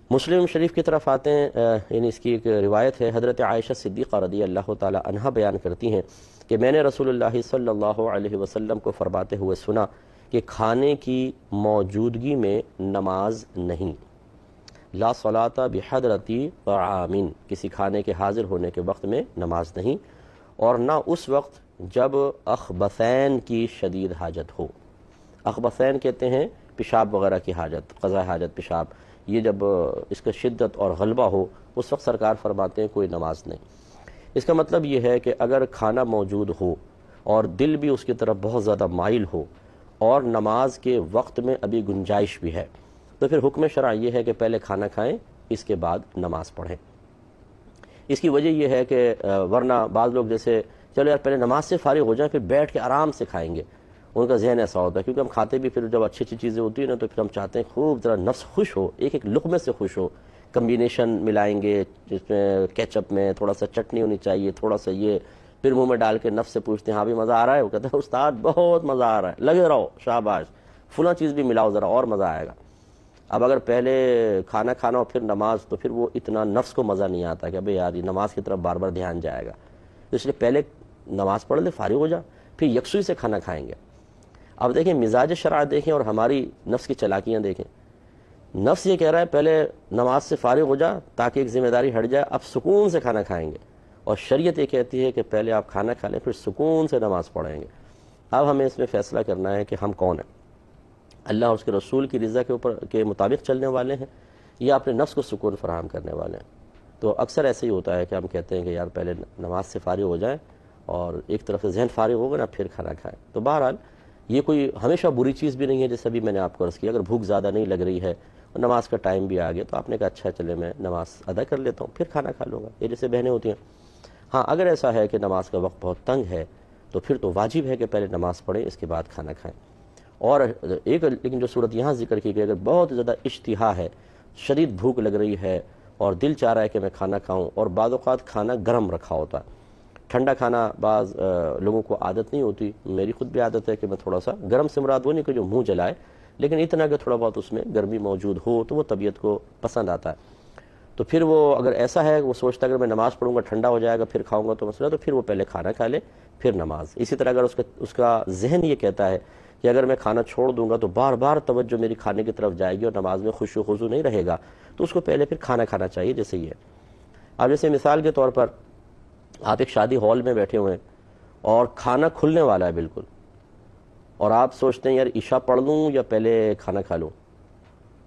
مسلم شریف کی طرف آتے ہیں، یعنی اس کی ایک روایت ہے، حضرت عائشہ صدیقہ رضی اللہ تعالی عنہا بیان کرتی ہیں کہ میں نے رسول اللہ صلی اللہ علیہ وسلم کو فرماتے ہوئے سنا کہ کھانے کی موجودگی میں نماز نہیں، لا صلاۃ بحضرۃ طعام، کسی کھانے کے حاضر ہونے کے وقت میں نماز نہیں، اور نہ اس وقت جب اخبثین کی شدید حاجت ہو۔ اخبثین کہتے ہیں پیشاب وغیرہ کی حاجت، قضاء حاجت پیشاب، یہ جب اس کا شدت اور غلبہ ہو اس وقت سرکار فرماتے ہیں کوئی نماز نہیں۔ اس کا مطلب یہ ہے کہ اگر کھانا موجود ہو اور دل بھی اس کی طرف بہت زیادہ مائل ہو اور نماز کے وقت میں ابھی گنجائش بھی ہے تو پھر حکم شرع یہ ہے کہ پہلے کھانا کھائیں، اس کے بعد نماز پڑھیں۔ اس کی وجہ یہ ہے کہ ورنہ بعض لوگ جیسے چلو یار پہلے نماز سے فارغ ہو جائیں پھر بیٹھ کے آرام سے کھائیں گے، ان کا ذہن ایسا ہوتا ہے، کیونکہ ہم کھاتے بھی پھر جب اچھی اچھی چیزیں ہوتی ہیں نا تو پھر ہم چاہتے ہیں خوب ذرا نفس خوش ہو، ایک ایک لقمے سے خوش ہو، کمبینیشن ملائیں گے جس میں کیچپ میں تھوڑا سا چٹنی ہونی چاہیے، تھوڑا سا یہ، پھر منہ میں ڈال کے نفس سے پوچھتے ہیں ہاں بھی مزہ آ رہا ہے، وہ کہتے ہیں استاد بہت مزہ آ رہا ہے، لگے رہو شاباش، فلاں چیز بھی ملاؤ ذرا اور مزہ آئے گا۔ اب اگر پہلے کھانا کھانا اور پھر نماز تو پھر وہ اتنا نفس کو مزہ نہیں آتا کہ ابھی یار یہ نماز کی طرف بار بار دھیان جائے گا، اس لیے پہلے نماز پڑھ لے فارغ ہو جا پھر یکسوئی سے کھانا کھائیں گے۔ اب دیکھیں مزاج شرع دیکھیں اور ہماری نفس کی چلاکیاں دیکھیں۔ نفس یہ کہہ رہا ہے پہلے نماز سے فارغ ہو جا تاکہ ایک ذمہ داری ہٹ جائے، اب سکون سے کھانا کھائیں گے، اور شریعت یہ کہتی ہے کہ پہلے آپ کھانا کھا لیں پھر سکون سے نماز پڑھیں گے۔ اب ہمیں اس میں فیصلہ کرنا ہے کہ ہم کون ہیں، اللہ اور اس کے رسول کی رضا کے مطابق چلنے والے ہیں یا اپنے نفس کو سکون فراہم کرنے والے ہیں۔ تو اکثر ایسے ہی ہوتا ہے کہ ہم کہتے ہیں کہ یار پہلے نماز سے فارغ ہو جائیں اور ایک طرف سے ذہن فارغ ہوگا نا پھر کھانا کھائیں۔ تو بہرحال یہ کوئی ہمیشہ بری چیز بھی نہیں ہے، جیسے ابھی میں نے آپ کو عرض کیا، اگر بھوک زیادہ نہیں لگ رہی ہے اور نماز کا ٹائم بھی آ گیا تو آپ نے کہا اچھا چلے میں نماز ادا کر لیتا ہوں پھر کھانا کھا لوں گا، یہ جیسے بہنیں ہوتی ہیں۔ ہاں اگر ایسا ہے کہ نماز کا وقت بہت تنگ ہے تو پھر تو واجب ہے کہ پہلے نماز پڑھیں اس کے بعد کھانا کھائیں۔ اور ایک لیکن جو صورت یہاں ذکر کی گئی، اگر بہت زیادہ اشتہا ہے، شدید بھوک لگ رہی ہے اور دل چاہ رہا ہے کہ میں کھانا کھاؤں، اور بعض اوقات کھانا گرم رکھا ہوتا ہے، ٹھنڈا کھانا بعض لوگوں کو عادت نہیں ہوتی، میری خود بھی عادت ہے کہ میں تھوڑا سا گرم سے مراد وہ نہیں کہ جو منہ جلائے، لیکن اتنا کہ تھوڑا بہت اس میں گرمی موجود ہو تو وہ طبیعت کو پسند آتا ہے۔ تو پھر وہ اگر ایسا ہے وہ سوچتا ہے اگر میں نماز پڑھوں گا ٹھنڈا ہو جائے گا پھر کھاؤں گا تو مسئلہ، تو پھر وہ پہلے کھانا کھا لے پھر نماز۔ اسی طرح اگر اس کا ذہن یہ کہتا ہے کہ اگر میں کھانا چھوڑ دوں گا تو بار بار توجہ میری کھانے کی طرف جائے گی اور نماز میں خشوع و خضوع نہیں رہے گا، تو اس کو پہلے پھر کھانا کھانا چاہیے جیسے یہ ہے۔ اب جیسے مثال کے طور پر آپ ایک شادی ہال میں بیٹھے ہوئے ہیں اور کھانا کھلنے والا ہے بالکل، اور آپ سوچتے ہیں یار عشاء پڑھ لوں یا پہلے کھانا کھا لوں،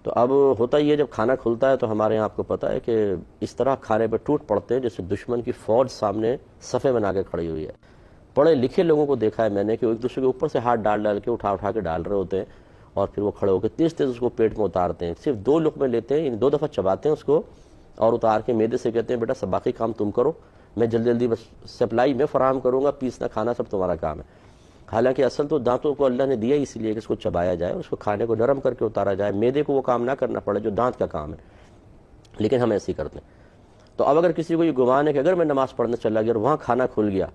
تو اب ہوتا یہ جب کھانا کھلتا ہے تو ہمارے یہاں آپ کو پتہ ہے کہ اس طرح کھانے پہ ٹوٹ پڑتے ہیں جیسے دشمن کی فوج سامنے صفے بنا کے کھڑی ہوئی ہے۔ پڑھے لکھے لوگوں کو دیکھا ہے میں نے کہ وہ ایک دوسرے کے اوپر سے ہاتھ ڈال کے اٹھا کے ڈال رہے ہوتے ہیں، اور پھر وہ کھڑے ہو کے تیز تیز اس کو پیٹ میں اتارتے ہیں، صرف 2 لقمے لیتے ہیں، یعنی 2 دفعہ چباتے ہیں اس کو اور اتار کے معدے سے کہتے ہیں بیٹا سب باقی کام تم کرو، میں جلدی جلدی بس سپلائی میں فراہم کروں گا، پیسنا کھانا سب تمہارا کام ہے۔ حالانکہ اصل تو دانتوں کو اللہ نے دیا اسی لیے کہ اس کو چبایا جائے اور اس کو کھانے کو نرم کر کے اتارا جائے، معدے کو وہ کام نہ کرنا پڑے جو دانت کا کام ہے، لیکن ہم ایسے ہی کرتے ہیں۔ تو اب اگر کسی کو یہ گمان ہے کہ اگر میں نماز پڑھنے چلا گیا اور وہاں کھانا کھل گیا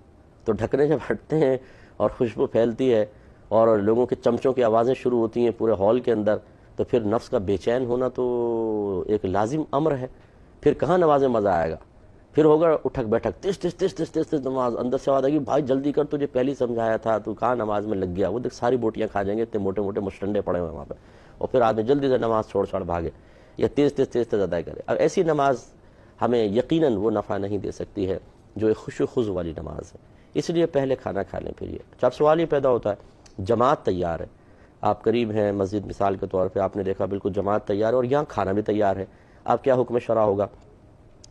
تو ڈھکنے جب ہٹتے ہیں اور خوشبو پھیلتی ہے اور لوگوں کے چمچوں کی آوازیں شروع ہوتی ہیں پورے ہال کے اندر، تو پھر نفس کا بے چین ہونا تو ایک لازم امر ہے، پھر کہاں نماز میں مزہ آئے گا، پھر ہوگا اٹھک بیٹھک تیز نماز، اندر سے آواز آئے گی بھائی جلدی کر، تجھے پہلے سمجھایا تھا تو کہاں نماز میں لگ گیا، وہ دیکھ ساری بوٹیاں کھا جائیں گے، اتنے موٹے موٹے مشٹنڈے پڑے ہوئے وہاں پہ، اور پھر آدمی جلدی سے نماز چھوڑ بھاگے یا تیز ادا کرے۔ اب ایسی نماز ہمیں یقیناً وہ نفع نہیں دے سکتی ہے جو ایک خشوع و خضوع والی نماز ہے، اس لیے پہلے کھانا کھا لیں پھر یہ۔ اب سوال یہ پیدا ہوتا ہے جماعت تیار ہے، آپ قریب ہیں مسجد مثال کے طور پہ، آپ نے دیکھا بالکل جماعت تیار ہے اور یہاں کھانا بھی تیار ہے، اب کیا حکم شرع ہوگا؟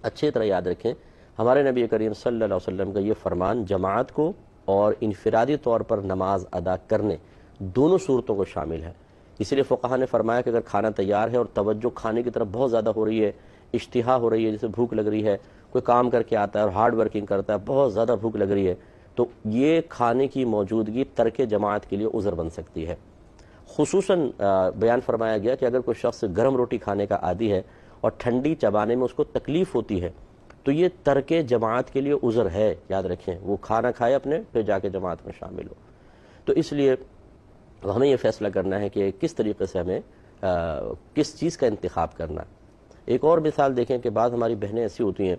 اچھی طرح یاد رکھیں ہمارے نبی کریم صلی اللہ علیہ وسلم کا یہ فرمان جماعت کو اور انفرادی طور پر نماز ادا کرنے دونوں صورتوں کو شامل ہے۔ اس لیے فقہا نے فرمایا کہ اگر کھانا تیار ہے اور توجہ کھانے کی طرف بہت زیادہ ہو رہی ہے، اشتہا ہو رہی ہے، جیسے بھوک لگ رہی ہے، کوئی کام کر کے آتا ہے اور ہارڈ ورکنگ کرتا ہے، بہت زیادہ بھوک لگ رہی ہے، تو یہ کھانے کی موجودگی ترک جماعت کے لیے عذر بن سکتی ہے۔ خصوصاً بیان فرمایا گیا کہ اگر کوئی شخص گرم روٹی کھانے کا عادی ہے اور ٹھنڈی چبانے میں اس کو تکلیف ہوتی ہے تو یہ ترک جماعت کے لیے عذر ہے، یاد رکھیں، وہ کھانا کھائے اپنے پھر جا کے جماعت میں شامل ہو۔ تو اس لیے ہمیں یہ فیصلہ کرنا ہے کہ کس طریقے سے ہمیں کس چیز کا انتخاب کرنا ہے۔ ایک اور مثال دیکھیں کہ بعض ہماری بہنیں ایسی ہوتی ہیں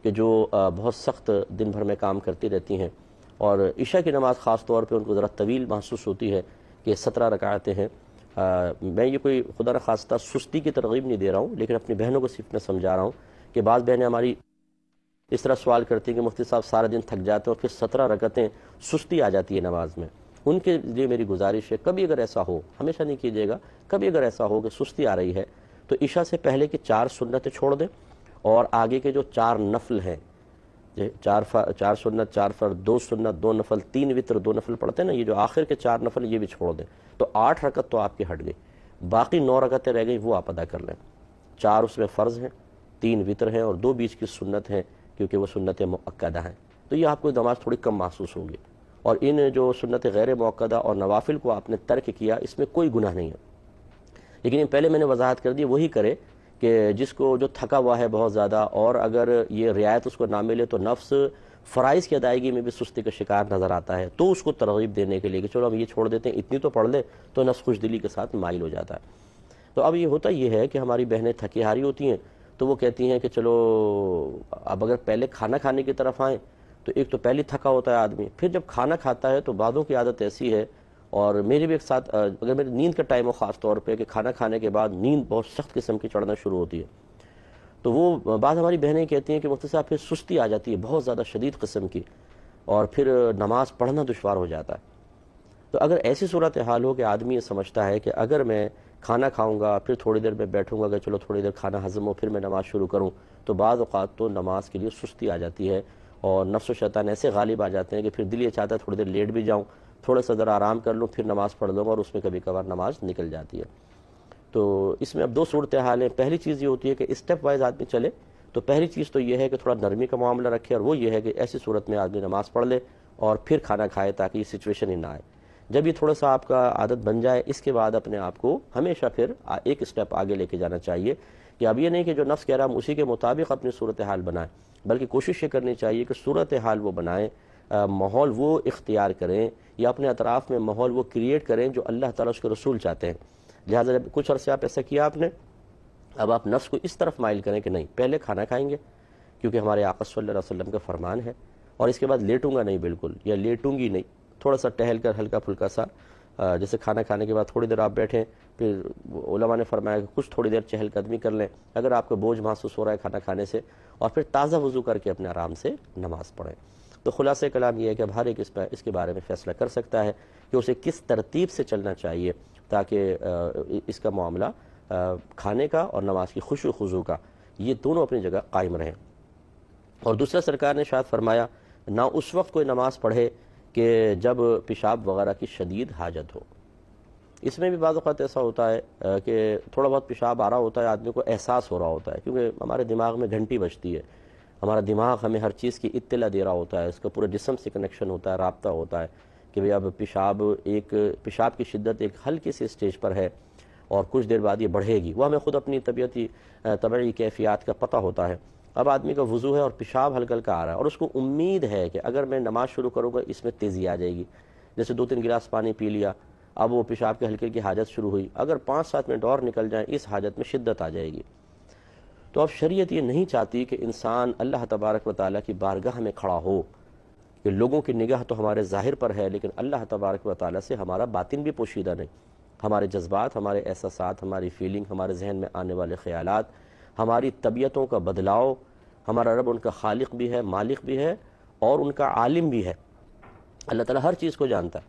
کہ جو بہت سخت دن بھر میں کام کرتی رہتی ہیں، اور عشاء کی نماز خاص طور پہ ان کو ذرا طویل محسوس ہوتی ہے کہ 17 رکعتیں ہیں۔ میں یہ کوئی خدا نخواستہ سستی کی ترغیب نہیں دے رہا ہوں، لیکن اپنی بہنوں کو صرف میں سمجھا رہا ہوں کہ بعض بہنیں ہماری اس طرح سوال کرتی ہیں کہ مفتی صاحب سارا دن تھک جاتے ہیں اور پھر 17 رکعتیں سستی آ جاتی ہے نماز میں۔ ان کے لیے میری گزارش ہے، کبھی اگر ایسا ہو، ہمیشہ نہیں کیجیے گا، کبھی اگر ایسا ہو کہ سستی آ رہی ہے تو عشاء سے پہلے کی 4 سنتیں چھوڑ دیں، اور آگے کے جو 4 نفل ہیں، 4 سنت، 4 فرض، 2 سنت، 2 نفل، 3 وتر، 2 نفل پڑھتے ہیں نا، یہ جو آخر کے 4 نفل یہ بھی چھوڑ دیں، تو 8 رکعت تو آپ کی ہٹ گئی، باقی 9 رکعتیں رہ گئی، وہ آپ ادا کر لیں۔ 4 اس میں فرض ہیں، 3 وتر ہیں، اور 2 بیچ کی سنت ہیں، کیونکہ وہ سنت مؤکدہ ہیں، تو یہ آپ کو نماز تھوڑی کم محسوس ہوگی۔ اور ان جو سنت غیر مؤکدہ اور نوافل کو آپ نے ترک کیا، اس میں کوئی گناہ نہیں ہے، لیکن پہلے میں نے وضاحت کر دی، وہی کرے کہ جس کو جو تھکا ہوا ہے بہت زیادہ، اور اگر یہ رعایت اس کو نہ ملے تو نفس فرائض کی ادائیگی میں بھی سستی کا شکار نظر آتا ہے، تو اس کو ترغیب دینے کے لیے کہ چلو ہم یہ چھوڑ دیتے ہیں، اتنی تو پڑھ لے، تو نفس خوش دلی کے ساتھ مائل ہو جاتا ہے۔ تو اب یہ ہوتا یہ ہے کہ ہماری بہنیں تھکی ہاری ہوتی ہیں، تو وہ کہتی ہیں کہ چلو اب اگر پہلے کھانا کھانے کی طرف آئیں تو ایک تو پہلے تھکا ہوتا ہے آدمی، پھر جب کھانا کھاتا ہے تو بعضوں کی عادت ایسی ہے، اور میری بھی ایک ساتھ اگر میری نیند کا ٹائم ہو خاص طور پہ کہ کھانا کھانے کے بعد نیند بہت سخت قسم کی چڑھنا شروع ہوتی ہے، تو وہ بعض ہماری بہنیں کہتی ہیں کہ مفتی صاحب پھر سستی آ جاتی ہے بہت زیادہ شدید قسم کی، اور پھر نماز پڑھنا دشوار ہو جاتا ہے۔ تو اگر ایسی صورتحال ہو کہ آدمی یہ سمجھتا ہے کہ اگر میں کھانا کھاؤں گا پھر تھوڑی دیر میں بیٹھوں گا کہ چلو تھوڑی دیر کھانا ہضم ہو پھر میں نماز شروع کروں، تو بعض اوقات تو نماز کے لیے سستی آ جاتی ہے، اور نفس و شیطان ایسے غالب آ جاتے ہیں کہ پھر دل یہ چاہتا ہے تھوڑی دیر لیٹ بھی جاؤں، تھوڑا سا ذرا آرام کر لوں، پھر نماز پڑھ لوں گا، اور اس میں کبھی کبھار نماز نکل جاتی ہے۔ تو اس میں اب 2 صورتحال ہیں۔ پہلی چیز یہ ہوتی ہے کہ اسٹیپ وائز آدمی چلے، تو پہلی چیز تو یہ ہے کہ تھوڑا نرمی کا معاملہ رکھے، اور وہ یہ ہے کہ ایسی صورت میں آدمی نماز پڑھ لے اور پھر کھانا کھائے تاکہ یہ سچویشن ہی نہ آئے۔ جب یہ تھوڑا سا آپ کا عادت بن جائے، اس کے بعد اپنے آپ کو ہمیشہ پھر ایک اسٹیپ آگے لے کے جانا چاہیے، کہ اب یہ نہیں کہ جو نفس کہہ رہا ہم اسی کے مطابق اپنی صورتحال بنائیں، بلکہ کوشش یہ کرنی چاہیے کہ صورتحال وہ بنائیں، ماحول وہ اختیار کریں، یا اپنے اطراف میں ماحول وہ کریٹ کریں جو اللہ تعالیٰ اس کے رسول چاہتے ہیں۔ لہٰذا جب کچھ عرصے آپ ایسا کیا آپ نے، اب آپ نفس کو اس طرف مائل کریں کہ نہیں پہلے کھانا کھائیں گے، کیونکہ ہمارے آقا صلی اللہ علیہ وسلم کا فرمان ہے، اور اس کے بعد لیٹوں گا نہیں بالکل، یا لیٹوں گی نہیں، تھوڑا سا ٹہل کر ہلکا پھلکا سا، جیسے کھانا کھانے کے بعد تھوڑی دیر آپ بیٹھیں، پھر علماء نے فرمایا کہ کچھ تھوڑی دیر چہل قدمی کر لیں اگر آپ کو بوجھ محسوس ہو رہا ہے کھانا کھانے سے، اور پھر تازہ وضو کر کے اپنے آرام سے نماز پڑھیں۔ تو خلاصہ کلام یہ ہے کہ اب ہر ایک اس کے بارے میں فیصلہ کر سکتا ہے کہ اسے کس ترتیب سے چلنا چاہیے تاکہ اس کا معاملہ کھانے کا اور نماز کی خشوع و خضوع کا یہ دونوں اپنی جگہ قائم رہیں۔ اور دوسرا سرکار نے شاید فرمایا نہ اس وقت کوئی نماز پڑھے کہ جب پیشاب وغیرہ کی شدید حاجت ہو۔ اس میں بھی بعض اوقات ایسا ہوتا ہے کہ تھوڑا بہت پیشاب آ رہا ہوتا ہے، آدمی کو احساس ہو رہا ہوتا ہے، کیونکہ ہمارے دماغ میں گھنٹی بجتی ہے، ہمارا دماغ ہمیں ہر چیز کی اطلاع دے رہا ہوتا ہے، اس کا پورے جسم سے کنیکشن ہوتا ہے، رابطہ ہوتا ہے کہ بھئی اب پیشاب کی شدت ایک ہلکی سی سٹیج پر ہے، اور کچھ دیر بعد یہ بڑھے گی، وہ ہمیں خود اپنی طبعی کیفیات کا پتہ ہوتا ہے۔ اب آدمی کا وضو ہے اور پیشاب ہلکا ہلکا آ رہا ہے، اور اس کو امید ہے کہ اگر میں نماز شروع کروں گا اس میں تیزی آ جائے گی، جیسے 2-3 گلاس پانی پی لیا، اب وہ پیشاب کے ہلکے کی حاجت شروع ہوئی، اگر 5-7 منٹ اور نکل جائیں اس حاجت میں شدت آ جائے گی۔ تو اب شریعت یہ نہیں چاہتی کہ انسان اللہ تبارک و تعالیٰ کی بارگاہ میں کھڑا ہو، کہ لوگوں کی نگاہ تو ہمارے ظاہر پر ہے لیکن اللہ تبارک و تعالیٰ سے ہمارا باطن بھی پوشیدہ نہیں، ہمارے جذبات، ہمارے احساسات، ہماری فیلنگ، ہمارے ذہن میں آنے والے خیالات، ہماری طبیعتوں کا بدلاؤ، ہمارا رب ان کا خالق بھی ہے، مالک بھی ہے، اور ان کا عالم بھی ہے، اللہ تعالیٰ ہر چیز کو جانتا ہے۔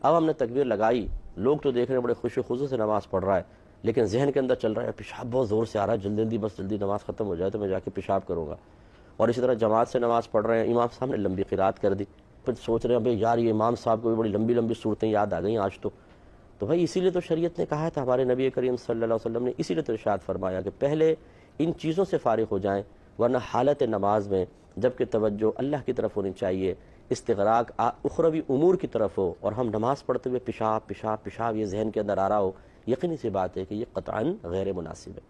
اب ہم نے تکبیر لگائی، لوگ تو دیکھ رہے ہیں بڑے خوش و خضوع سے نماز پڑھ رہا ہے، لیکن ذہن کے اندر چل رہا ہے پیشاب بہت زور سے آ رہا ہے، جلدی بس جلدی نماز ختم ہو جائے تو میں جا کے پیشاب کروں گا۔ اور اسی طرح جماعت سے نماز پڑھ رہے ہیں، امام صاحب نے لمبی قرات کر دی، پھر سوچ رہے ہیں بھئی یار یہ امام صاحب کو بھی بڑی لمبی لمبی صورتیں یاد آ گئیں آج تو بھائی اسی لیے تو شریعت نے کہا تھا، ہمارے نبی کریم صلی اللہ علیہ وسلم نے اسی لیے تو ارشاد فرمایا کہ پہلے ان چیزوں سے فارغ ہو جائیں، ورنہ حالت نماز میں جبکہ توجہ اللہ کی طرف ہونی چاہیے، استغراق اخروی امور کی طرف ہو، اور ہم نماز پڑھتے ہوئے پیشاب پیشاب پیشاب یہ ذہن کے اندر آ رہا ہو، یقینی سی بات ہے کہ یہ قطعاً غیر مناسب ہے۔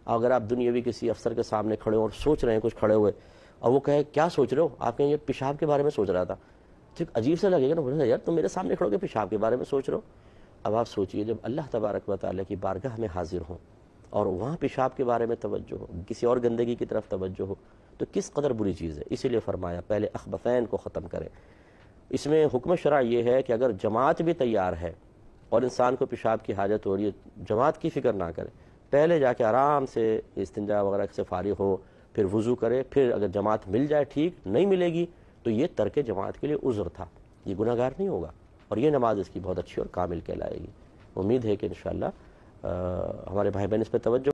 اگر آپ دنیاوی کسی افسر کے سامنے کھڑے ہو اور سوچ رہے ہیں کچھ کھڑے ہوئے، اور وہ کہے کیا سوچ رہے ہو، آپ کہیں یہ پیشاب کے بارے میں سوچ رہا تھا، ٹھیک عجیب سے لگے گا نا، بولے گا یار تم میرے سامنے کھڑو کے پیشاب کے بارے میں سوچ رہے ہو۔ اب آپ سوچئے جب اللہ تبارک و تعالیٰ کی بارگاہ میں حاضر ہوں، اور وہاں پیشاب کے بارے میں توجہ ہو، کسی اور گندگی کی طرف توجہ ہو، تو کس قدر بری چیز ہے۔ اسی لیے فرمایا پہلے اخبثین کو ختم کریں۔ اس میں حکم شرع یہ ہے کہ اگر جماعت بھی تیار ہے اور انسان کو پیشاب کی حاجت ہو رہی ہے، جماعت کی فکر نہ کرے، پہلے جا کے آرام سے استنجا وغیرہ سے فارغ ہو، پھر وضو کرے، پھر اگر جماعت مل جائے ٹھیک، نہیں ملے گی تو یہ ترک جماعت کے لیے عذر تھا، یہ گناہ گار نہیں ہوگا، اور یہ نماز اس کی بہت اچھی اور کامل کہلائے گی۔ امید ہے کہ انشاءاللہ ہمارے بھائی بہن اس پہ توجہ